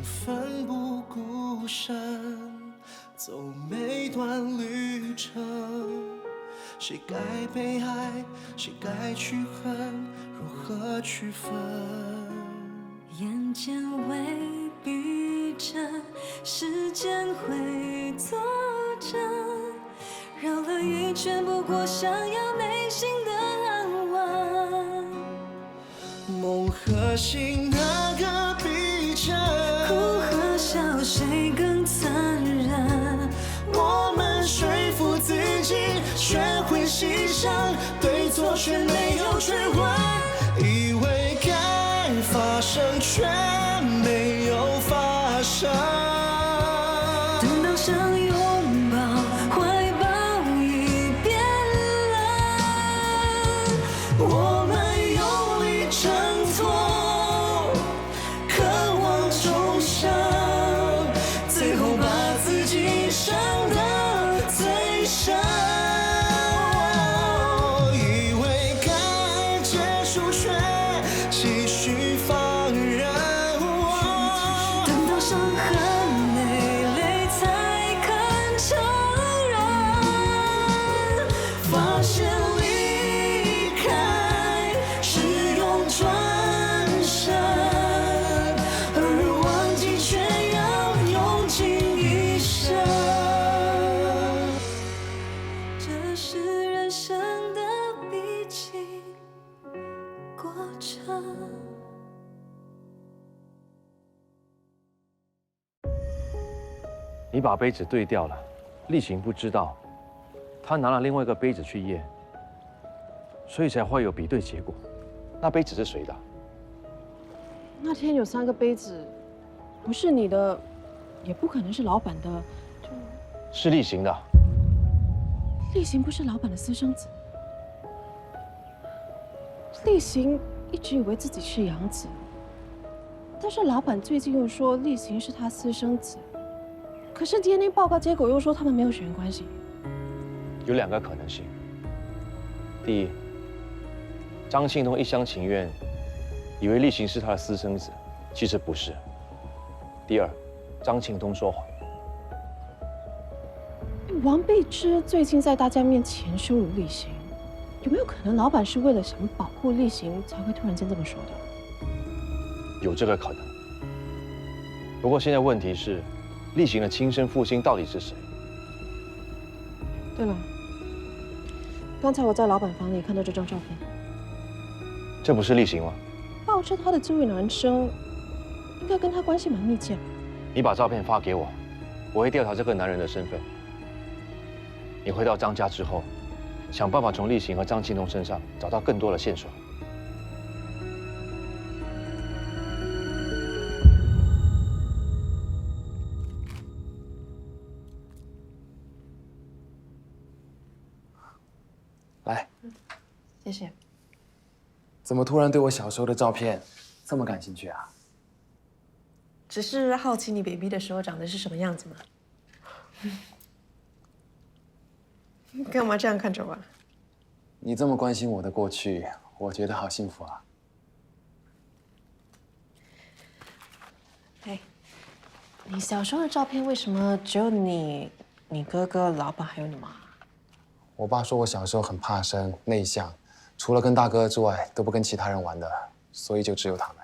奋不顾身，走每段旅程。谁该被爱，谁该去恨，如何区分？眼前未必真，时间会作证。绕了一圈，不过想要内心的安稳。梦和醒哪个比真？哭和笑谁更残忍？我们说服自己，学会欣赏，对错却没有追问。以为该发生，却没有发生。等到想拥抱，怀抱已变冷。我们用力挣脱，渴望重生，最后把自己伤得最深。以为该结束，却继续放任。等到伤痕累累，才肯承认，发现离开是用转身，而忘记却要用尽一生。这是人生的必经过程。你把杯子兑掉了，例行不知道，他拿了另外一个杯子去验，所以才会有比对结果。那杯子是谁的？那天有3个杯子，不是你的，也不可能是老板的，是例行的。例行不是老板的私生子。例行一直以为自己是养子，但是老板最近又说例行是他私生子，可是 DNA 报告结果又说他们没有血缘关系。有2个可能性：第一，张庆东一厢情愿，以为例行是他的私生子，其实不是；第二，张庆东说谎。王碧芝最近在大家面前羞辱例行，有没有可能老板是为了想保护例行才会突然间这么说的？有这个可能。不过现在问题是，例行的亲生父亲到底是谁？对了，刚才我在老板房里看到这张照片，这不是例行吗？抱着他的这位男生，应该跟他关系蛮密切吧？你把照片发给我，我会调查这个男人的身份。你回到张家之后，想办法从例行和张庆东身上找到更多的线索。来，谢谢。怎么突然对我小时候的照片这么感兴趣啊？只是好奇你 baby 的时候长得是什么样子吗？干嘛这样看着我啊？你这么关心我的过去，我觉得好幸福啊。哎，你小时候的照片为什么只有你、你哥哥、老板还有你妈？我爸说我小时候很怕生、内向，除了跟大哥之外都不跟其他人玩的，所以就只有他们。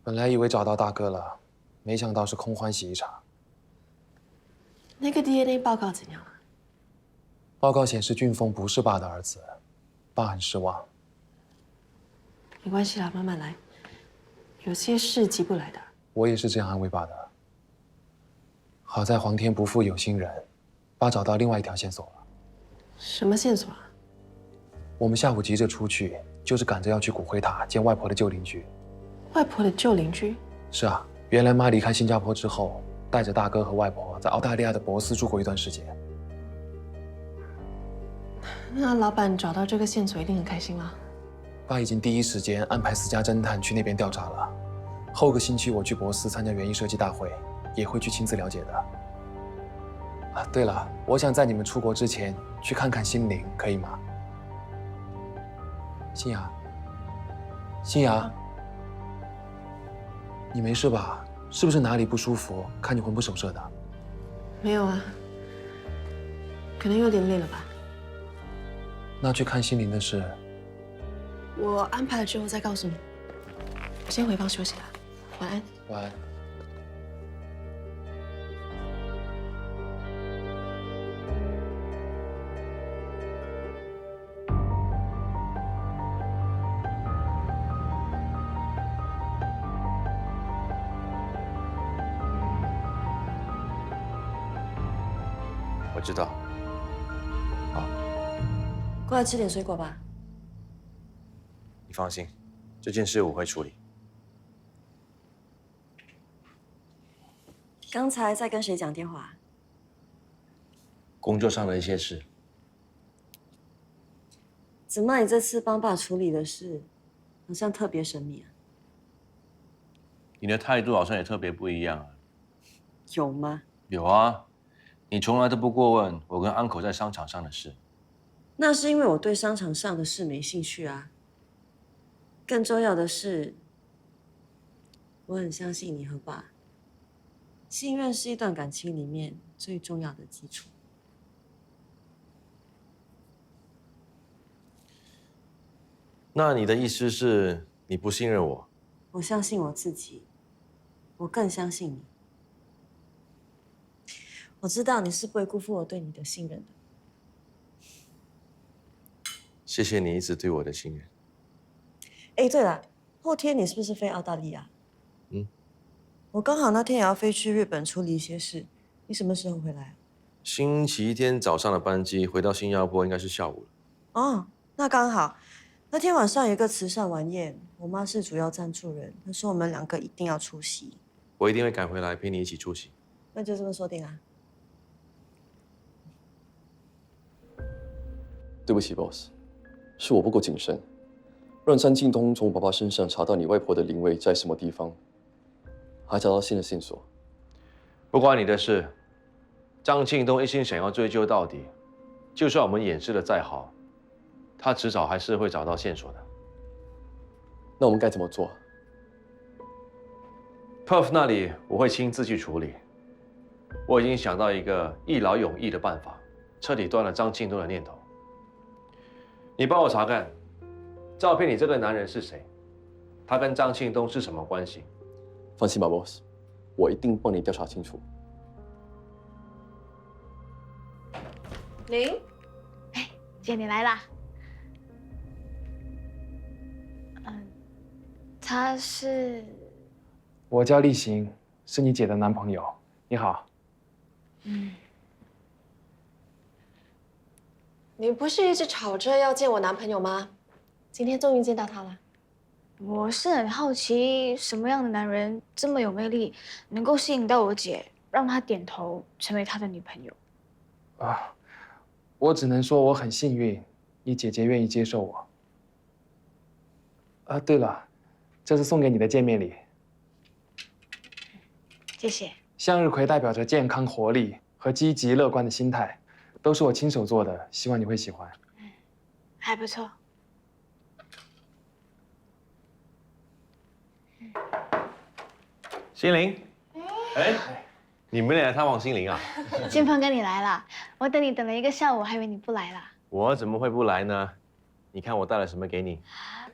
本来以为找到大哥了，没想到是空欢喜一场。那个 DNA 报告怎样了？报告显示俊峰不是爸的儿子，爸很失望。没关系啦，慢慢来。有些事急不来的。我也是这样安慰爸的。好在皇天不负有心人，爸找到另外一条线索了。什么线索啊？我们下午急着出去，就是赶着要去骨灰塔见外婆的旧邻居。外婆的旧邻居？是啊，原来妈离开新加坡之后，带着大哥和外婆在澳大利亚的博斯住过一段时间。那老板找到这个线索一定很开心啦。爸已经第一时间安排私家侦探去那边调查了。后个星期我去博斯参加园艺设计大会，也会去亲自了解的。啊，对了，我想在你们出国之前去看看心灵，可以吗？欣雅，新芽，你没事吧？是不是哪里不舒服？看你魂不守舍的。没有啊，可能有点累了吧。那去看心灵的事，我安排了之后再告诉你。我先回房休息了，晚安。晚安。我知道。过来吃点水果吧。你放心，这件事我会处理。刚才在跟谁讲电话？工作上的一些事。怎么你这次帮爸处理的事，好像特别神秘啊？你的态度好像也特别不一样啊。有吗？有啊，你从来都不过问我跟安口在商场上的事。那是因为我对商场上的事没兴趣啊。更重要的是，我很相信你和爸。信任是一段感情里面最重要的基础。那你的意思是你不信任我？我相信我自己，我更相信你。我知道你是不会辜负我对你的信任的。谢谢你一直对我的信任。哎，对了，后天你是不是飞澳大利亚？我刚好那天也要飞去日本处理一些事，你什么时候回来？星期天早上的班机回到新加坡应该是下午了。哦，那刚好。那天晚上有一个慈善晚宴，我妈是主要赞助人，她说我们2个一定要出席。我一定会赶回来陪你一起出席。那就这么说定啊。对不起 ，boss， 是我不够谨慎，让张庆东从我爸爸身上查到你外婆的灵位在什么地方，还找到新的线索。不关你的事。张庆东一心想要追究到底，就算我们掩饰的再好，他迟早还是会找到线索的。那我们该怎么做 ？Puff 那里我会亲自去处理。我已经想到一个一劳永逸的办法，彻底断了张庆东的念头。你帮我查看，照片里这个男人是谁？他跟张庆东是什么关系？放心吧 ，boss， 我一定帮你调查清楚。您，姐，你来啦。他是……我叫立行，是你姐的男朋友。你好。你不是一直吵着要见我男朋友吗？今天终于见到他了。我是很好奇，什么样的男人这么有魅力，能够吸引到我姐，让她点头成为他的女朋友？我只能说我很幸运，你姐姐愿意接受我。对了，这是送给你的见面礼。谢谢。向日葵代表着健康、活力和积极乐观的心态，都是我亲手做的，希望你会喜欢。还不错。心灵，哎，你们俩探望心灵啊？金鹏哥，你来啦！我等你等了1个下午，还以为你不来啦。我怎么会不来呢？你看我带了什么给你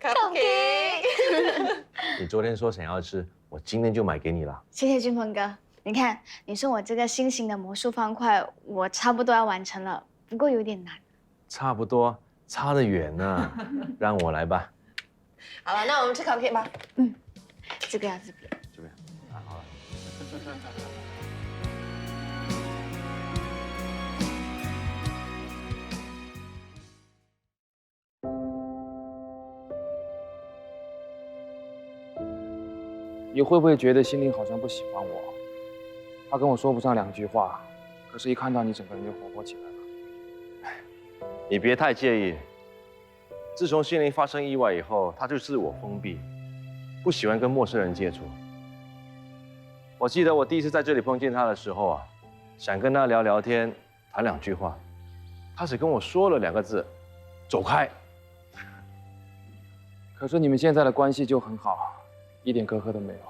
？Cupcake。你昨天说想要吃，我今天就买给你了。谢谢金鹏哥。你看，你送我这个新型的魔术方块，我差不多要完成了，不过有点难。差不多，差得远呢。让我来吧。好了，那我们吃 cupcake 吧。这个要这边。这边，好了。你会不会觉得心灵好像不喜欢我？他跟我说不上2句话，可是一看到你，整个人就活泼起来了。你别太介意。自从心灵发生意外以后，他就自我封闭，不喜欢跟陌生人接触。我记得我第一次在这里碰见他的时候啊，想跟他聊聊天，谈2句话，他只跟我说了2个字：走开。可是你们现在的关系就很好，一点隔阂都没有。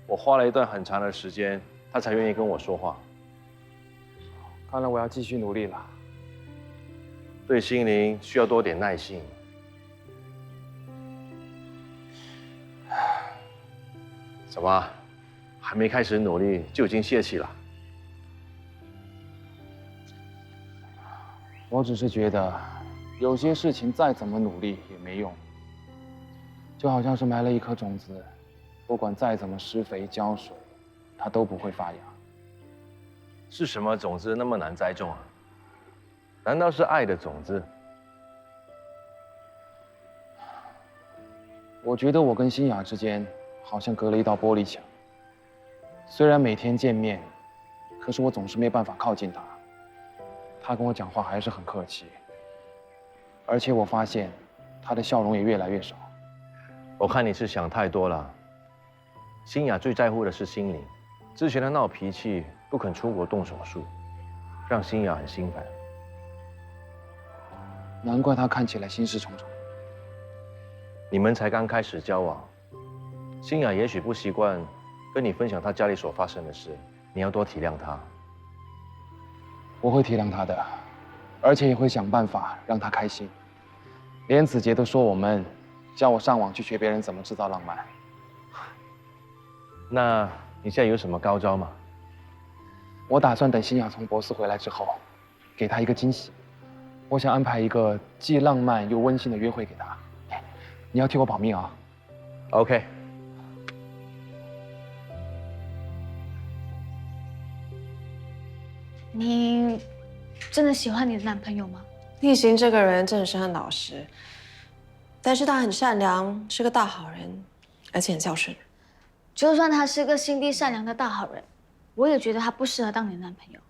我花了一段很长的时间，他才愿意跟我说话。看来我要继续努力了。对心灵需要多点耐性。怎么，还没开始努力就已经泄气了？我只是觉得，有些事情再怎么努力也没用，就好像是埋了一颗种子，不管再怎么施肥浇水，它都不会发芽。是什么种子那么难栽种啊？难道是爱的种子？我觉得我跟新雅之间好像隔了一道玻璃墙。虽然每天见面，可是我总是没办法靠近她。她跟我讲话还是很客气，而且我发现她的笑容也越来越少。我看你是想太多了。新雅最在乎的是心灵，之前的闹脾气，不肯出国动手术，让新雅很心烦。难怪她看起来心事重重。你们才刚开始交往，新雅也许不习惯跟你分享她家里所发生的事，你要多体谅她。我会体谅她的，而且也会想办法让她开心。连子杰都说我们，叫我上网去学别人怎么制造浪漫。那你现在有什么高招吗？我打算等新雅从博士回来之后，给她一个惊喜。我想安排一个既浪漫又温馨的约会给她。你要替我保密啊。OK。你真的喜欢你的男朋友吗？立行这个人真的是很老实，但是他很善良，是个大好人，而且很孝顺。就算他是个心地善良的大好人，我也觉得他不适合当你的男朋友。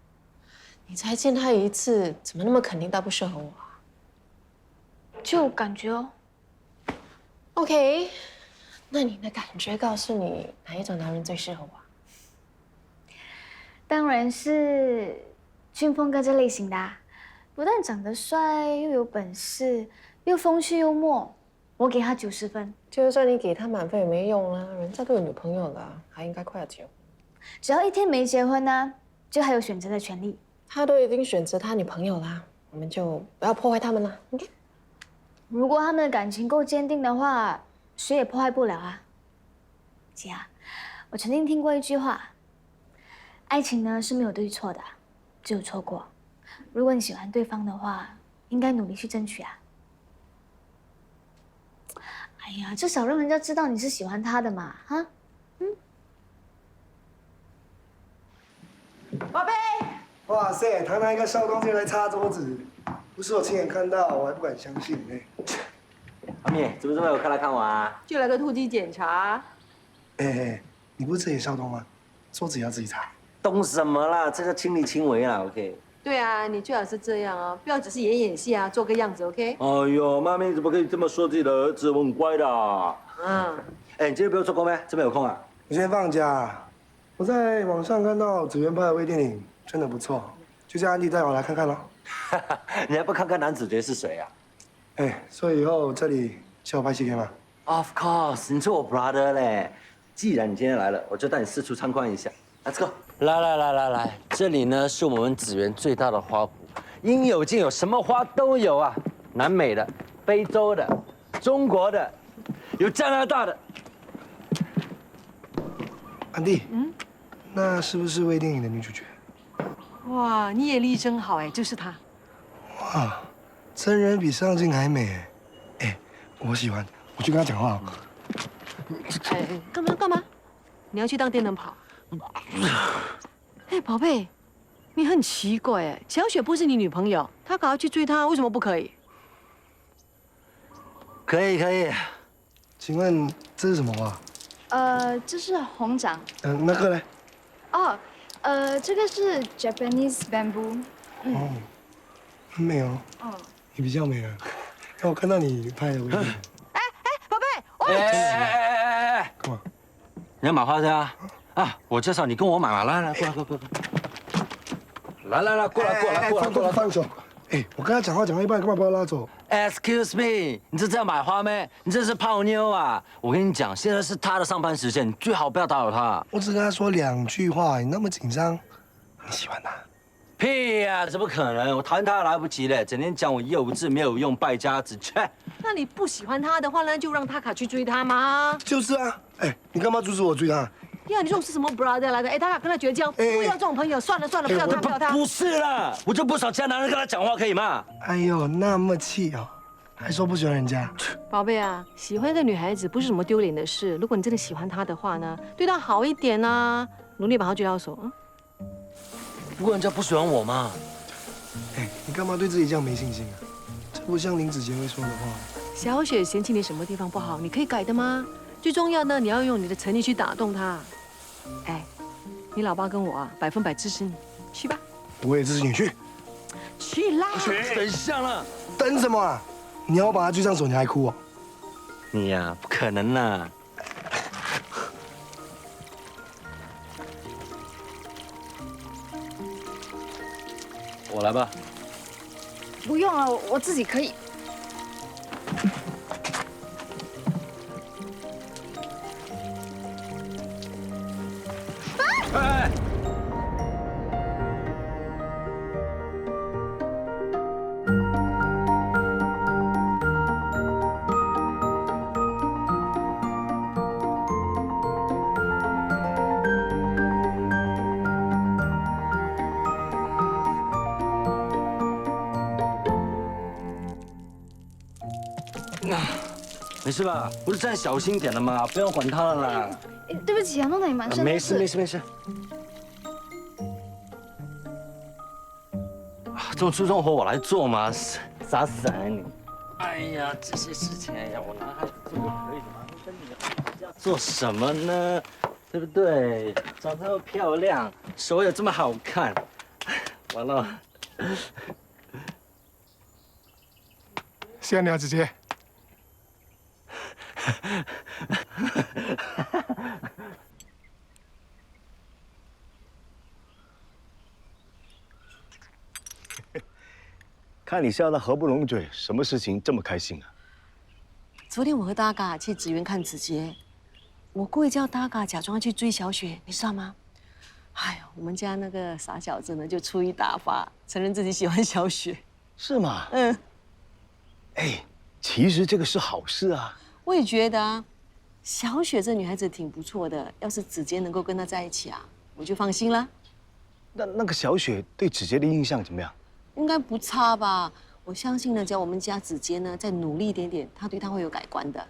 你才见他一次，怎么那么肯定他不适合我啊？就感觉哦。OK， 那你的感觉告诉你哪一种男人最适合我？当然是俊峰哥这类型的啊，不但长得帅，又有本事，又风趣幽默，我给他90分。就算你给他满分也没用啦，人家都有女朋友了，还应该快要结婚。只要一天没结婚呢，就还有选择的权利。他都已经选择他女朋友啦，我们就不要破坏他们了。OK？如果他们的感情够坚定的话，谁也破坏不了啊。姐啊，我曾经听过一句话，爱情呢是没有对错的，只有错过。如果你喜欢对方的话，应该努力去争取啊。哎呀，至少让人家知道你是喜欢他的嘛，哈？宝贝，哇塞，堂堂一个少东竟然来擦桌子，不是我亲眼看到，我还不敢相信呢。阿蜜，怎么这么有空来看我啊？就来个突击检查。哎，你不是自己少东吗？桌子也要自己擦。懂什么啦？这叫亲力亲为啦 ，OK。对啊，你最好是这样哦，不要只是演戏啊，做个样子 ，OK？ 哎呦，妈咪怎么可以这么说自己的儿子？我很乖的。哎，你今天不用做工咩？这边有空啊？我今天放假，我在网上看到子源拍的微电影，真的不错，就叫安迪带我来看看咯。你还不看看男主角是谁啊？哎，所以以后这里叫我拍戏可以吗？ Of course， 你是我 brother 嘞。既然你今天来了，我就带你四处参观一下。Let's go。来，这里呢是我们紫园最大的花圃，应有尽有，什么花都有啊。南美的、非洲的、中国的，有加拿大的。安迪，那是不是微电影的女主角？哇，你眼力真好哎，就是她。哇，真人比上镜还美哎！哎，我喜欢，我去跟她讲话。哎，干嘛？你要去当电灯泡？哎，宝贝，你很奇怪哎，小雪不是你女朋友，她搞要去追她，为什么不可以？可以。请问这是什么花？这是红掌。那个嘞？哦，这个是 Japanese bamboo。哦，很美哦。哦。你比较美了。让我看到你拍的微电影。宝贝，哎，干嘛？你要买花的啊？啊，我介绍你跟我买嘛，来，过来，过来，过来，放手！哎，我跟他讲话讲到一半，干嘛把我拉走？ Excuse me， 你这是要买花咩？你这是泡妞啊！我跟你讲，现在是他的上班时间，你最好不要打扰他。我只跟他说2句话，你那么紧张，你喜欢他？屁呀、怎么可能？我讨厌他还来不及嘞，整天讲我幼稚没有用败家子，切！那你不喜欢他的话呢，就让塔卡去追他嘛。就是啊，哎，你干嘛阻止我追他？呀，你这种是什么 brother 来的？哎，塔卡跟他绝交，不要这种朋友，算了算了，不要他，不要他。不是啦，我就不少其他男人跟他讲话，可以吗？哎呦，那么气哦，还说不喜欢人家。宝贝啊，喜欢一个女孩子不是什么丢脸的事。如果你真的喜欢她的话呢，对她好一点啊，努力把她追到手啊。不过人家不喜欢我嘛。哎，你干嘛对自己这样没信心啊？这不像林子杰会说的话。小雪嫌弃你什么地方不好，你可以改的吗？最重要的，你要用你的诚意去打动她。哎，你老爸跟我啊，100%支持你，去吧。我也支持你去。去啦！等一下了，等什么啊？你要我把他追上手，你还哭哦？你呀、不可能啦！我来吧。不用了，我自己可以。哎！没事吧？不是站小心点的吗？不要管他了啦。对不起啊，弄得你满身都是。没事没事没事。这种出重活我来做嘛，傻死人你！哎呀，这些事情哎呀，我男孩子做就可以了嘛，跟你要做什么呢？对不对？长得又漂亮，手也这么好看，完了。谢谢你啊，姐姐。看你笑得合不拢嘴，什么事情这么开心啊？昨天我和大嘎去紫园看子杰，我故意叫大嘎假装去追小雪，你知道吗？哎呀，我们家那个傻小子呢，就出一大发，承认自己喜欢小雪。是吗？嗯，哎，其实这个是好事啊。我也觉得啊，小雪这女孩子挺不错的，要是子杰能够跟她在一起啊，我就放心了。那个小雪对子杰的印象怎么样？应该不差吧？我相信呢，只要我们家子杰呢再努力一点点，他对她会有改观的。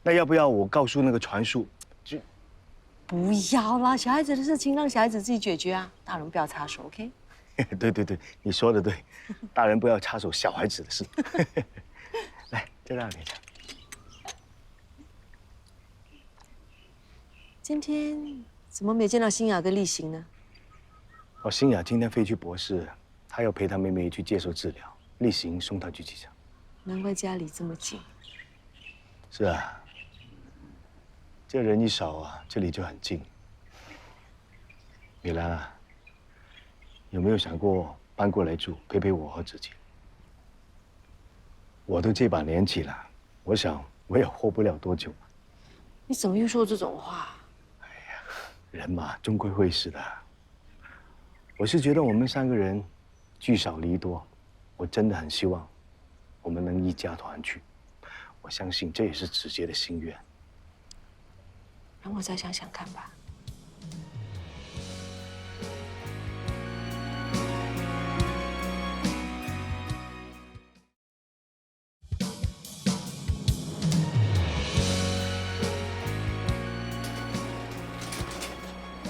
那要不要我告诉那个传树？就不要啦，小孩子的事情让小孩子自己解决啊，大人不要插手 ，OK？ 对对对，你说的对，大人不要插手小孩子的事。来，再让你讲。今天怎么没见到新雅跟立行呢？哦，新雅今天飞去博士，她要陪她妹妹去接受治疗，例行送她去机场。难怪家里这么近。是啊，这人一少啊，这里就很近。米兰啊，有没有想过搬过来住，陪陪我和子杰？我都这把年纪了，我想我也活不了多久。你怎么又说这种话？人嘛，终归会死的。我是觉得我们3个人聚少离多，我真的很希望我们能一家团聚。我相信这也是子杰的心愿。让我再想想看吧。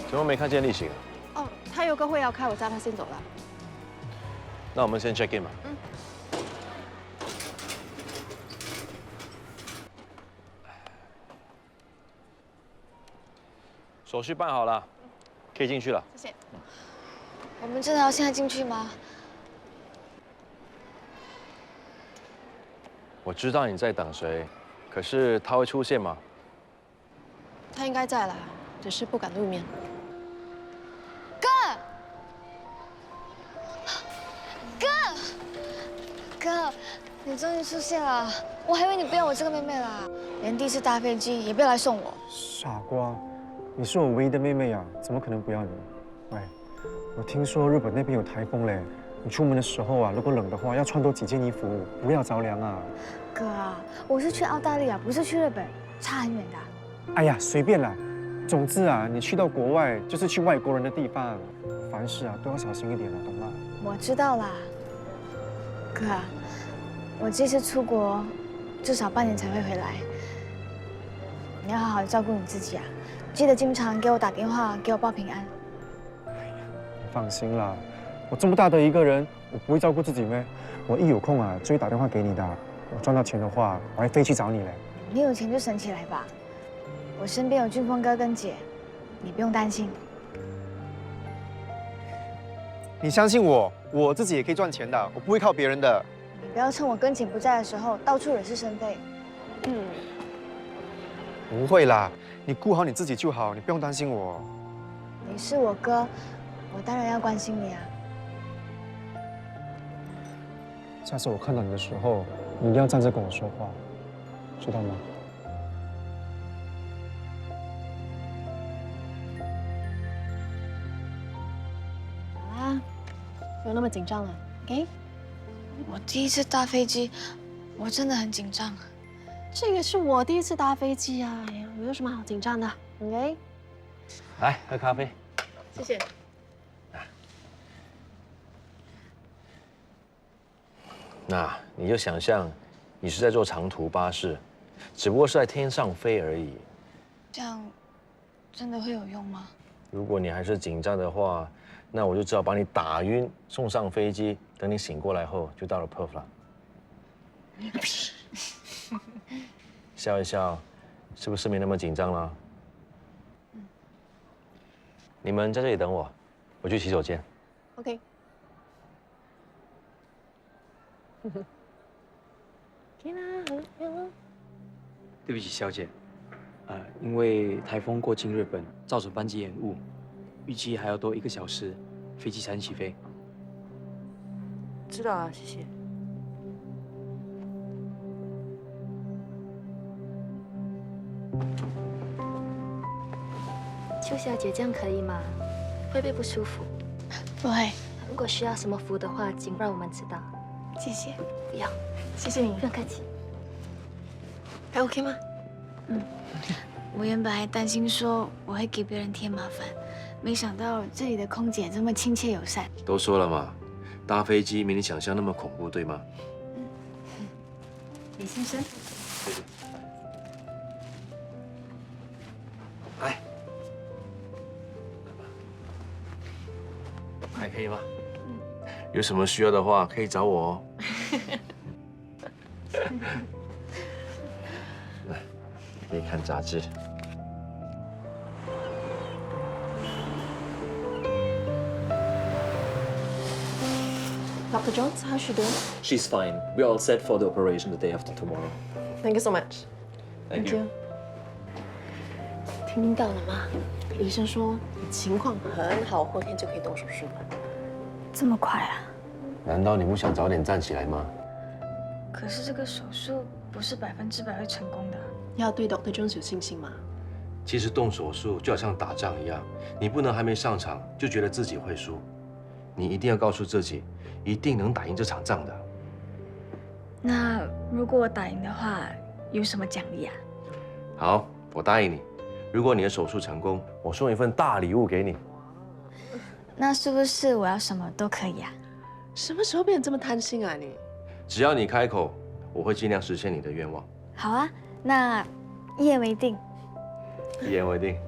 怎么没看见例行？哦，他有个会要开，我叫他先走了。那我们先 check in 吧。嗯。手续办好了，可以进去了。谢谢。我们真的要现在进去吗？我知道你在等谁，可是他会出现吗？他应该在啦，只是不敢露面。哥，哥，你终于出现了，我还以为你不要我这个妹妹啦，连第一次搭飞机也不要来送我。傻瓜，你是我唯一的妹妹啊，怎么可能不要你？喂，我听说日本那边有台风嘞，你出门的时候啊，如果冷的话，要穿多几件衣服，不要着凉啊。哥啊，我是去澳大利亚，不是去日本，差很远的。哎呀，随便啦。总之啊，你去到国外就是去外国人的地方，凡事啊都要小心一点了，懂吗？我知道啦，哥啊，我这次出国至少半年才会回来，你要好好照顾你自己啊，记得经常给我打电话，给我报平安。你放心啦，我这么大的一个人，我不会照顾自己咩？我一有空啊就会打电话给你的。我赚到钱的话，我还飞去找你嘞。你有钱就省起来吧，我身边有俊峰哥跟姐，你不用担心。你相信我，我自己也可以赚钱的，我不会靠别人的。你不要趁我跟姐不在的时候到处惹是生非。不会啦，你顾好你自己就好，你不用担心我。你是我哥，我当然要关心你啊。下次我看到你的时候，你一定要站着跟我说话，知道吗？好啦，不用那么紧张了 ，OK？ 我第一次搭飞机，我真的很紧张。这个是我第一次搭飞机啊，哎呀，有什么好紧张的 ？OK？ 来喝咖啡。谢谢。那你就想象，你是在坐长途巴士，只不过是在天上飞而已。这样真的会有用吗？如果你还是紧张的话，那我就只好把你打晕，送上飞机。等你醒过来后，就到了 Perth 了。笑一笑，是不是没那么紧张了？你们在这里等我，我去洗手间。OK。对不起，小姐，因为台风过境日本，造成班机延误，预计还要多1个小时，飞机才能起飞。知道啊，谢谢。邱小姐，这样可以吗？会不会不舒服？不会。如果需要什么服务的话，请让我们知道。谢谢。不要，谢谢你。不用客气。还 OK 吗？我原本还担心说我会给别人添麻烦，没想到这里的空姐这么亲切友善。都说了嘛，搭飞机没你想象那么恐怖，对吗？李先生。来，还可以吗？有什么需要的话可以找我哦。来，可以看杂志。Dr. Jones, how's she doing? She's fine. We're all set for the operation the day after tomorrow. Thank you so much. Thank you. 听到了吗？医生说你情况很好，后天就可以动手术了。这么快啊？难道你不想早点站起来吗？可是这个手术不是100%会成功的。要对 Dr. Jones 有信心嘛？其实动手术就好像打仗一样，你不能还没上场就觉得自己会输，你一定要告诉自己，一定能打赢这场仗的。那如果我打赢的话，有什么奖励啊？好，我答应你，如果你的手术成功，我送一份大礼物给你。那是不是我要什么都可以啊？什么时候变得这么贪心啊你？只要你开口，我会尽量实现你的愿望。好啊，那一言为定。一言为定。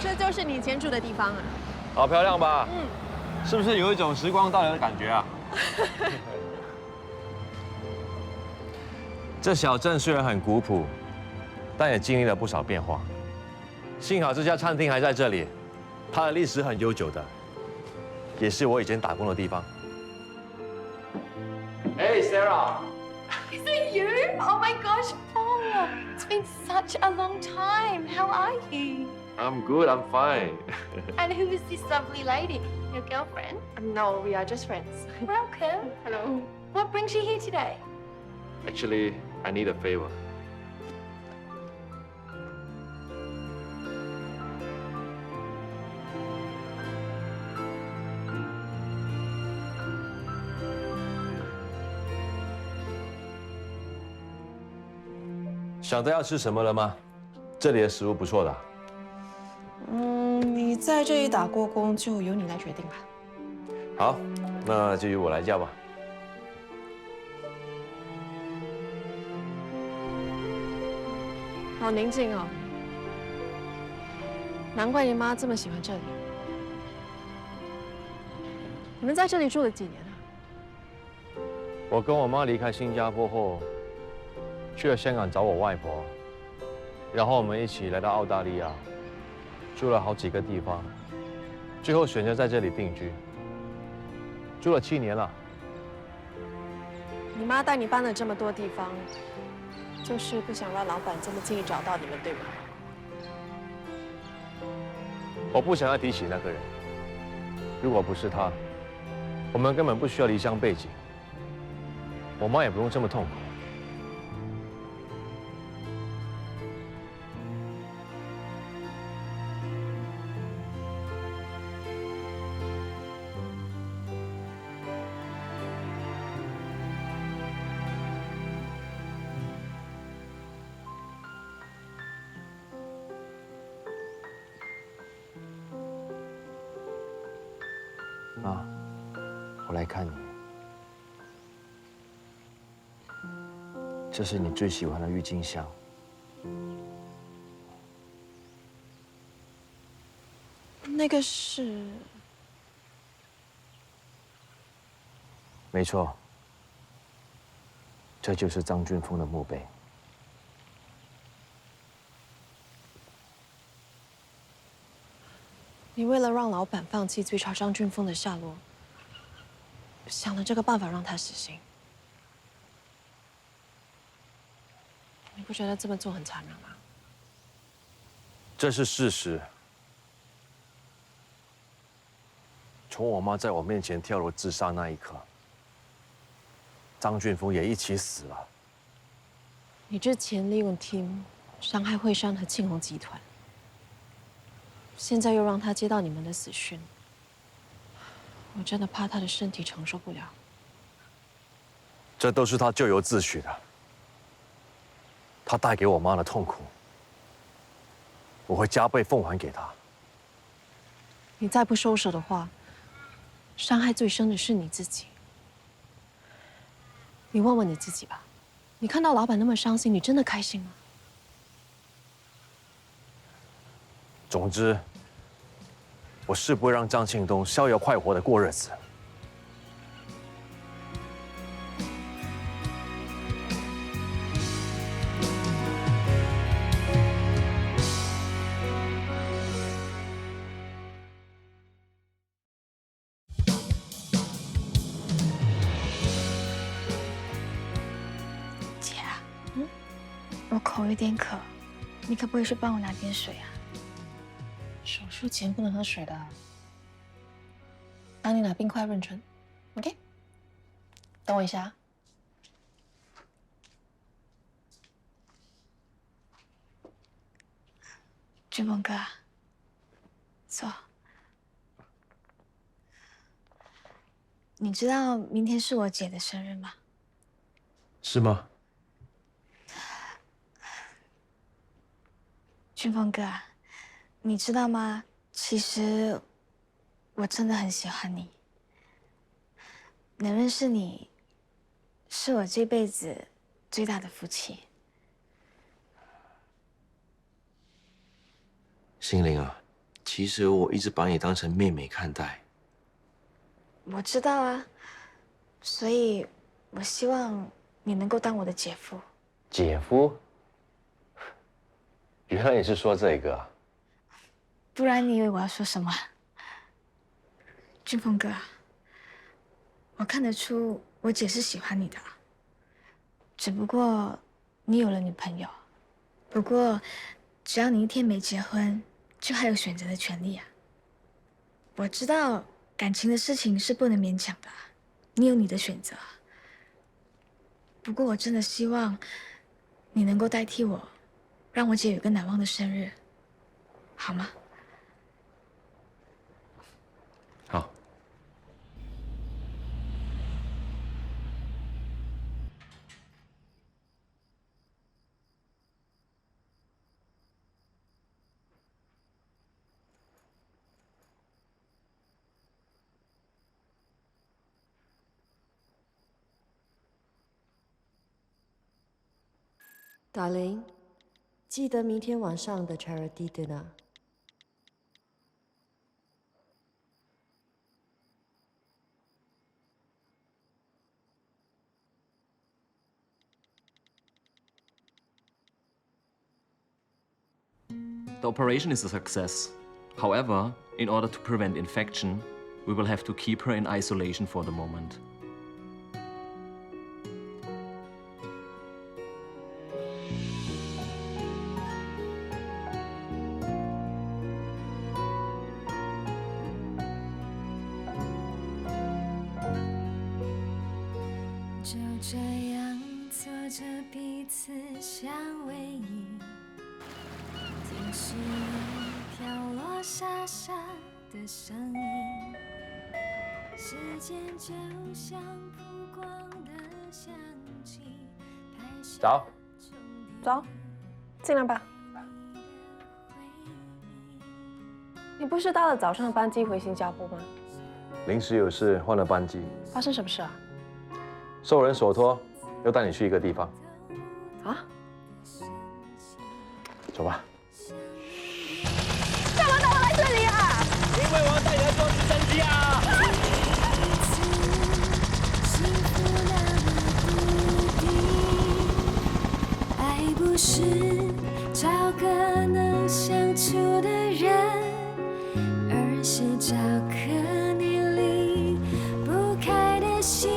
这就是你以前住的地方啊？好漂亮吧？是不是有一种时光倒流的感觉啊？这小镇虽然很古朴，但也经历了不少变化。幸好这家餐厅还在这里，它的历史很悠久的。也是我以前打工的地方。Hey Sarah. Is it you? Oh my gosh, Paul! It's been such a long time. How are you? I'm good. I'm fine. And who is this lovely lady? Your girlfriend? No, we are just friends. Welcome. Hello. What brings you here today? Actually, I need a favor. 想到要吃什么了吗？这里的食物不错的。你在这里打过工，就由你来决定吧。好，那就由我来叫吧。好宁静哦，难怪你妈这么喜欢这里。你们在这里住了几年啊？我跟我妈离开新加坡后，去了香港找我外婆，然后我们一起来到澳大利亚，住了好几个地方，最后选择在这里定居，住了7年了。你妈带你搬了这么多地方，就是不想让老板这么轻易找到你们，对吗？我不想要提起那个人，如果不是他，我们根本不需要离乡背井，我妈也不用这么痛苦。妈，我来看你。这是你最喜欢的郁金香。那个是……没错，这就是张俊峰的墓碑。你为了让老板放弃追查张俊峰的下落，想了这个办法让他死刑。你不觉得这么做很残忍吗？这是事实。从我妈在我面前跳楼自杀那一刻，张俊峰也一起死了。你之前利用 Tim 伤害惠山和庆鸿集团。现在又让他接到你们的死讯，我真的怕他的身体承受不了。这都是他咎由自取的，他带给我妈的痛苦，我会加倍奉还给他。你再不收手的话，伤害最深的是你自己。你问问你自己吧，你看到老板那么伤心，你真的开心吗？总之，我是不会让张庆东逍遥快活的过日子。姐啊，我口有点渴，你可不可以去帮我拿点水啊？手术前不能喝水的。帮你拿冰块润唇 ，OK？ 等我一下。俊峰哥，坐。你知道明天是我姐的生日吗？是吗？俊峰哥啊，你知道吗？其实我真的很喜欢你。能认识你，是我这辈子最大的福气。心灵啊，其实我一直把你当成妹妹看待。我知道啊，所以我希望你能够当我的姐夫。姐夫？原来你是说这个啊？不然你以为我要说什么？俊峰哥，我看得出我姐是喜欢你的，只不过你有了女朋友。不过，只要你一天没结婚，就还有选择的权利啊。我知道感情的事情是不能勉强的，你有你的选择。不过我真的希望你能够代替我，让我姐有个难忘的生日，好吗？好。Darling， 记得明天晚上的 charity dinner。The operation is a success. However, in order to prevent infection, we will have to keep her in isolation for the moment.早，走，进来吧。你不是搭了早上的班机回新加坡吗？临时有事换了班机，发生什么事啊？受人所托，要带你去一个地方。啊？走吧。干嘛带我来这里啊？因为我要带你来做直升机啊！爱不是找个能相处的人，而是找颗你离不开的心。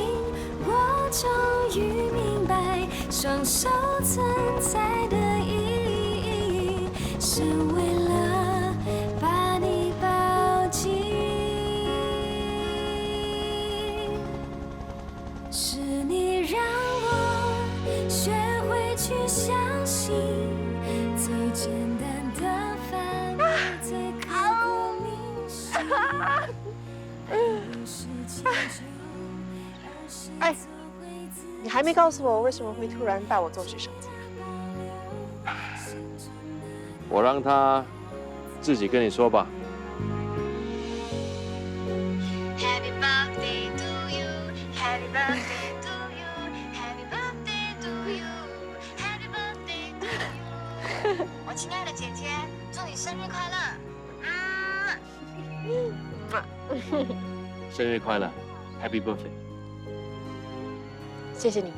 我终于明白，双手存在的意义，是为了把你抱紧。是你让我学会去相信，最简单的烦恼，最刻骨铭心。不是迁就，而是哎，你还没告诉我为什么会突然带我做直升机？我让他自己跟你说吧。 Happy birthday to you, Happy birthday to you, Happy birthday to you, Happy birthday to you。我亲爱的姐姐，祝你生日快乐！生日快乐 ，Happy birthday！ 谢谢你。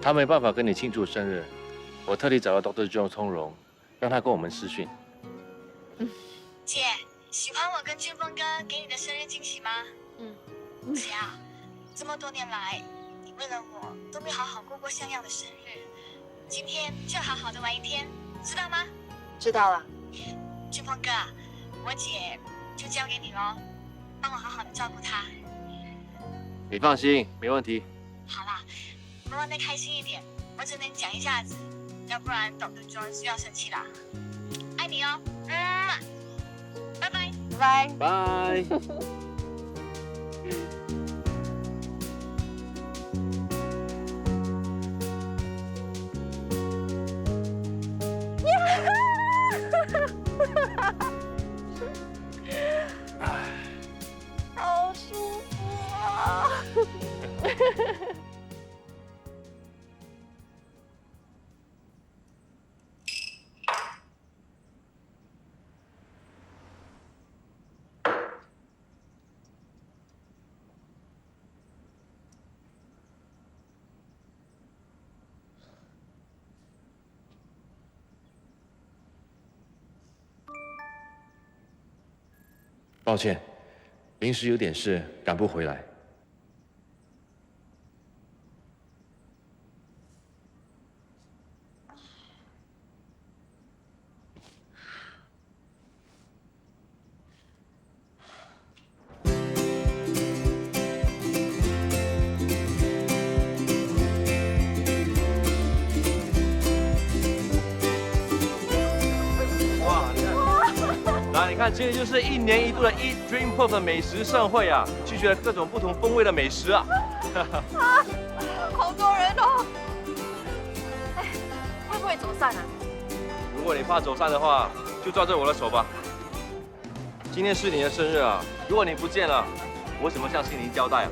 他没办法跟你庆祝生日，我特地找到 Dr. John 从容，让他跟我们视讯。姐，喜欢我跟俊峰哥给你的生日惊喜吗？姐啊，这么多年来，你为了我都没好好过过像样的生日，今天就好好的玩一天，知道吗？知道了。俊峰哥，我姐就交给你喽，帮我好好的照顾她。你放心，没问题。好啦，能玩得开心一点，我只能讲一下子，要不然Dr. John 就要生气啦。爱你哦，拜拜，拜拜。好舒服啊！抱歉，临时有点事，赶不回来。你看，今天就是1年1度的 Eat Dream Puff 的美食盛会啊，拒绝了各种不同风味的美食啊。好多人哦！哎，会不会走散啊？如果你怕走散的话，就抓着我的手吧。今天是你的生日啊，如果你不见了，我怎么向心灵交代啊？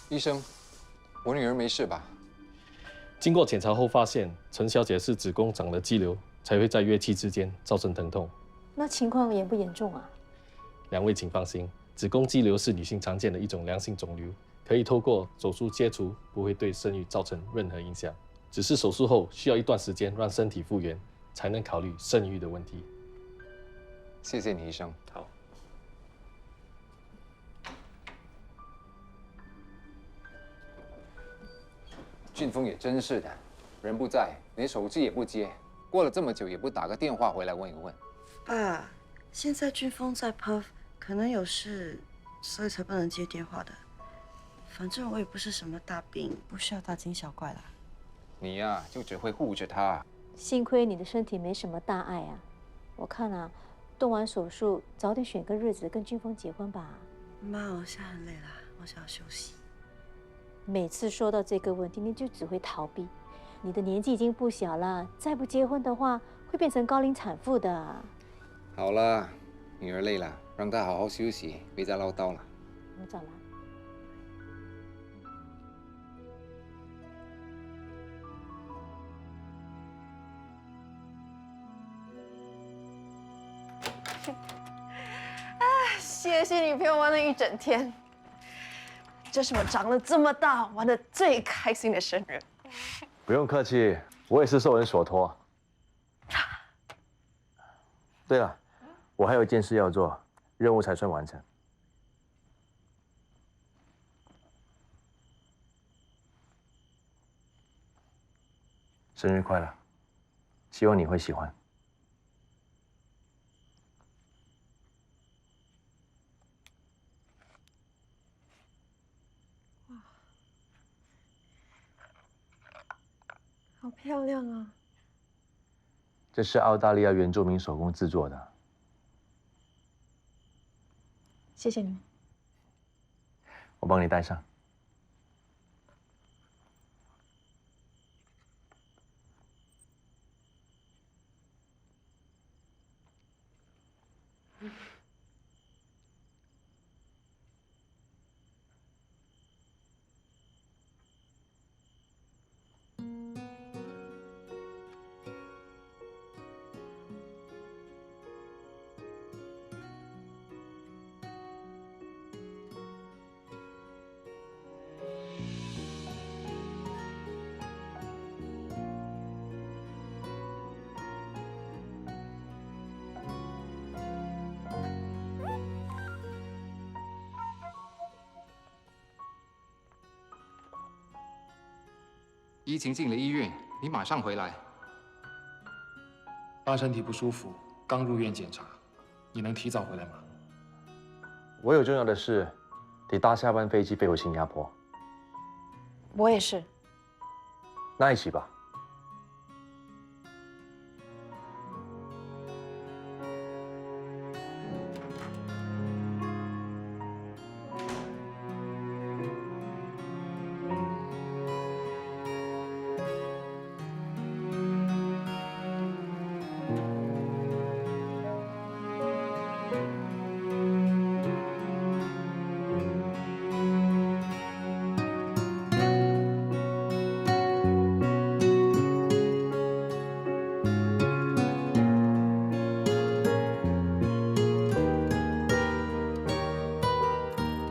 医生，我女儿没事吧？经过检查后发现，陈小姐是子宫长了肌瘤，才会在月期之间造成疼痛。那情况严不严重啊？两位请放心，子宫肌瘤是女性常见的一种良性肿瘤，可以透过手术切除，不会对生育造成任何影响。只是手术后需要一段时间让身体复原，才能考虑生育的问题。谢谢你，医生。好。俊峰也真是的，人不在，连手机也不接，过了这么久也不打个电话回来问一问。爸，现在俊峰在 Perth， 可能有事，所以才不能接电话的。反正我也不是什么大病，不需要大惊小怪啦。你呀，就只会护着他。幸亏你的身体没什么大碍啊，我看啊，动完手术早点选个日子跟俊峰结婚吧。妈，我现在很累了，我想要休息。每次说到这个问题，你就只会逃避。你的年纪已经不小了，再不结婚的话，会变成高龄产妇的。好了，女儿累了，让她好好休息，别再唠叨了。我走了。谢谢你陪我玩了一整天。这是我长了这么大玩的最开心的生日。不用客气，我也是受人所托。对了，我还有一件事要做，任务才算完成。生日快乐，希望你会喜欢。好漂亮啊！这是澳大利亚原住民手工制作的。谢谢你。我帮你戴上。依晴进了医院，你马上回来。爸身体不舒服，刚入院检查，你能提早回来吗？我有重要的事，得搭下班飞机飞回新加坡。我也是。那一起吧。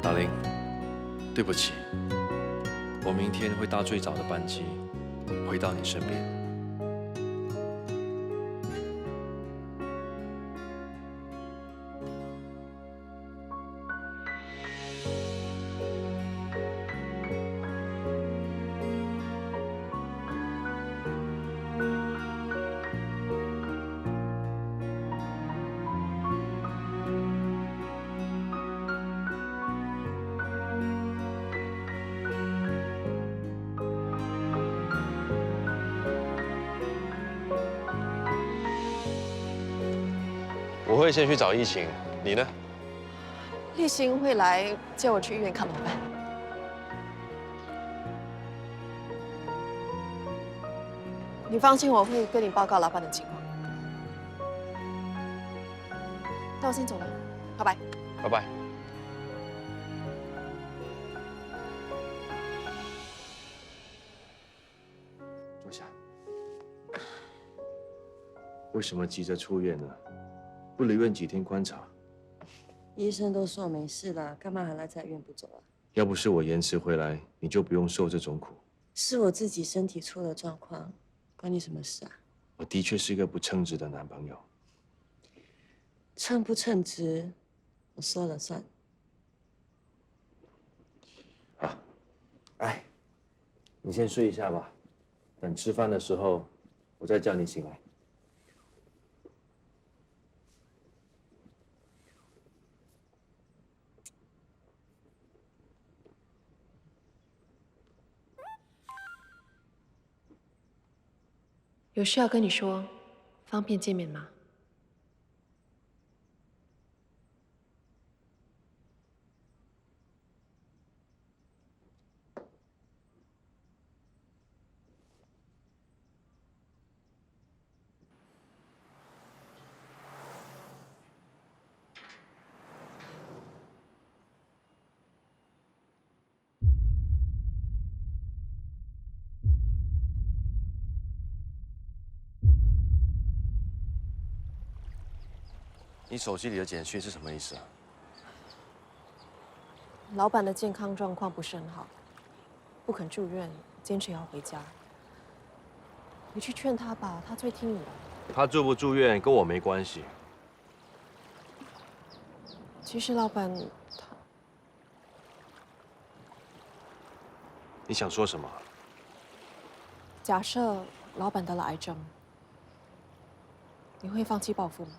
达令，对不起，我明天会搭最早的班机回到你身边。我会先去找疫情，你呢？立新会来接我去医院看老伴。你放心，我会跟你报告老板的情况。那我先走了，拜拜。拜拜。坐下。为什么急着出院呢？不留院几天观察？医生都说没事了，干嘛还赖在医院不走啊？要不是我延迟回来，你就不用受这种苦。是我自己身体出了状况，关你什么事啊？我的确是一个不称职的男朋友。称不称职，我说了算。好，哎，你先睡一下吧，等吃饭的时候，我再叫你醒来。有事要跟你说，方便见面吗？你手机里的简讯是什么意思啊？老板的健康状况不是很好，不肯住院，坚持要回家。你去劝他吧，他最听你的。他住不住院跟我没关系。其实老板他……你想说什么？假设老板得了癌症，你会放弃报复吗？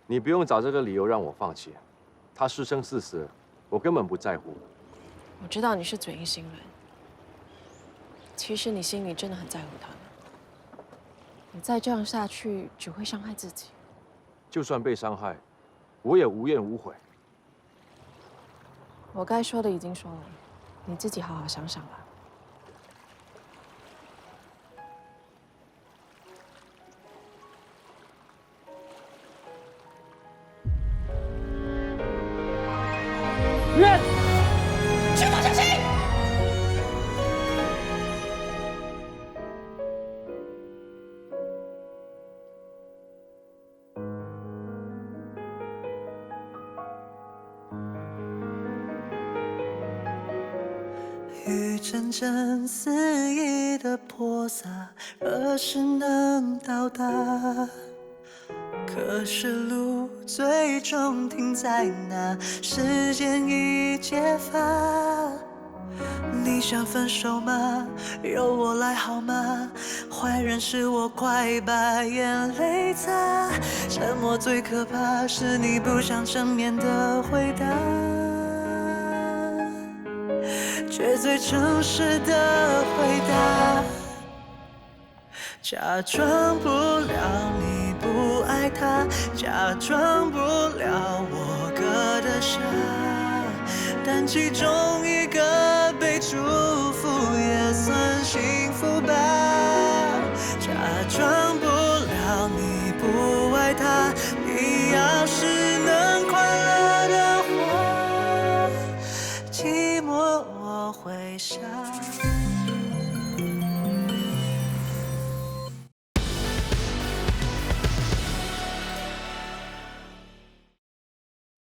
你不用找这个理由让我放弃。他是生是死，我根本不在乎。我知道你是嘴硬心软，其实你心里真的很在乎他。你再这样下去，只会伤害自己。就算被伤害，我也无怨无悔。我该说的已经说了，你自己好好想想吧。去发消息！雨阵阵肆意的泼洒，何时能到达？可是路最终停在哪？时间已揭发，你想分手吗？由我来好吗？坏人是我，快把眼泪擦。沉默最可怕，是你不想正面的回答，却最诚实的回答。假装不了你不爱他，假装不了我割得下，但其中